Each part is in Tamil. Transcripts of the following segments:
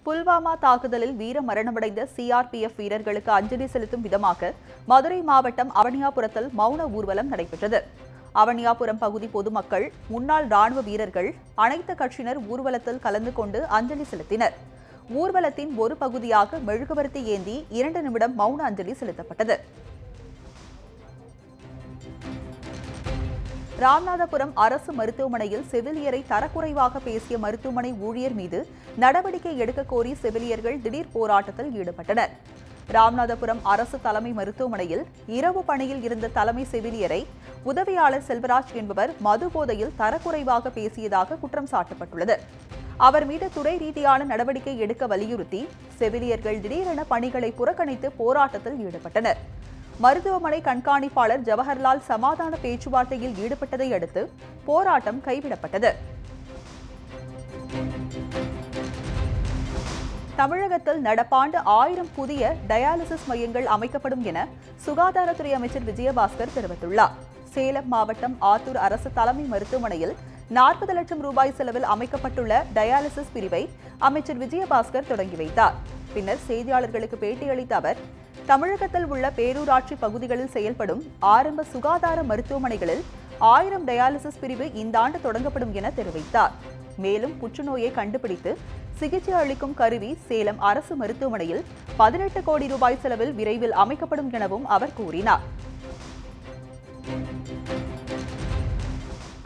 புல்வாமா தாக்குதலில் வீர மரணமடைந்த சிஆர்பிஎஃப் வீரர்களுக்கு அஞ்சலி செலுத்தும் விதமாக மதுரை மாவட்டம் அவனியாபுரத்தில் மௌன ஊர்வலம் நடைபெற்றது. அவனியாபுரம் பகுதி பொதுமக்கள், முன்னாள் ராணுவ வீரர்கள், அனைத்து கட்சியினர் ஊர்வலத்தில் கலந்து கொண்டு அஞ்சலி செலுத்தினர். ஊர்வலத்தின் ஒரு பகுதியாக மெழுகுவர்த்தி ஏந்தி 2 நிமிடம் மௌன அஞ்சலி செலுத்தப்பட்டது. ராமநாதபுரம் அரசு மருத்துவமனையில் செவிலியரை தரக்குறைவாக பேசிய மருத்துவமனை ஊழியர் மீது நடவடிக்கை எடுக்க கோரி செவிலியர்கள் திடீர் போராட்டத்தில் ஈடுபட்டனர். ராமநாதபுரம் அரசு தலைமை மருத்துவமனையில் இரவு பணியில் இருந்த தலைமை செவிலியரை உதவியாளர் செல்வராஜ் என்பவர் மது போதையில் தரக்குறைவாக பேசியதாக குற்றம் சாட்டப்பட்டுள்ளது. அவர் மீது துறை ரீதியான நடவடிக்கை எடுக்க வலியுறுத்தி செவிலியர்கள் திடீரென பணிகளை புறக்கணித்து போராட்டத்தில் ஈடுபட்டனர். மருத்துவமனை கண்காணிப்பாளர் ஜவஹர்லால் சமாதான பேச்சுவார்த்தையில் ஈடுபட்டதை அடுத்து போராட்டம் கைவிடப்பட்டது. தமிழகத்தில் நடப்பாண்டு 1000 புதிய டயாலிசிஸ் மையங்கள் அமைக்கப்படும் என சுகாதாரத்துறை அமைச்சர் விஜயபாஸ்கர் தெரிவித்துள்ளார். சேலம் மாவட்டம் ஆத்தூர் அரசு தலைமை மருத்துவமனையில் 40 லட்சம் ரூபாய் செலவில் அமைக்கப்பட்டுள்ள டயாலிசிஸ் பிரிவை அமைச்சர் விஜயபாஸ்கர் தொடங்கி வைத்தார். பின்னர் செய்தியாளர்களுக்கு பேட்டியளித்த அவர், தமிழகத்தில் உள்ள பேரூராட்சி பகுதிகளில் செயல்படும் ஆரம்ப சுகாதார மருத்துவமனைகளில் 1000 டயாலிசிஸ் பிரிவு இந்த ஆண்டு தொடங்கப்படும் என தெரிவித்தார். மேலும் புற்றுநோயை கண்டுபிடித்து சிகிச்சை அளிக்கும் கருவி சேலம் அரசு மருத்துவமனையில் 18 கோடி ரூபாய் செலவில் விரைவில் அமைக்கப்படும் எனவும் அவர் கூறினார்.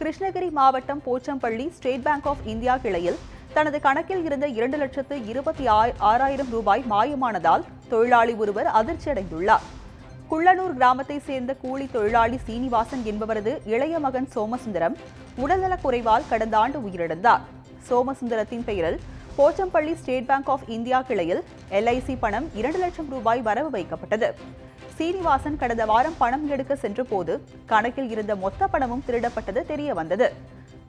கிருஷ்ணகிரி மாவட்டம் Pochampalli State Bank of India கிளையில் தனது கணக்கில் இருந்த 2,26,000 ரூபாய் மாயமானதால் தொழிலாளி ஒருவர் அதிர்ச்சியடைந்துள்ளார். குள்ளனூர் கிராமத்தை சேர்ந்த கூலி தொழிலாளி சீனிவாசன் என்பவரது இளைய மகன் சோமசுந்தரம் உடல்நலக் குறைவால் கடந்த ஆண்டு உயிரிழந்தார். சோமசுந்தரத்தின் பெயரில் Pochampalli State Bank of India கிளையில் LIC பணம் 2 லட்சம் ரூபாய் வரவு வைக்கப்பட்டது. சீனிவாசன் கடந்த வாரம் பணம் எடுக்க சென்றபோது கணக்கில் இருந்த மொத்த பணமும் திருடப்பட்டது தெரியவந்தது.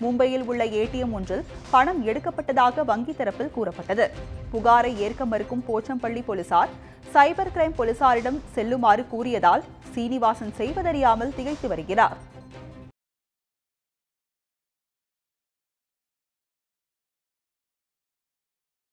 மும்பையில் உள்ள ATM ஒன்றில் பணம் எடுக்கப்பட்டதாக வங்கி தரப்பில் கூறப்பட்டது. புகாரை ஏற்க மறுக்கும் போச்சம்பள்ளி போலீசார் சைபர் கிரைம் போலீசாரிடம் செல்லுமாறு கூறியதால் சீனிவாசன் செய்வதறியாமல் திகைத்து வருகிறார்.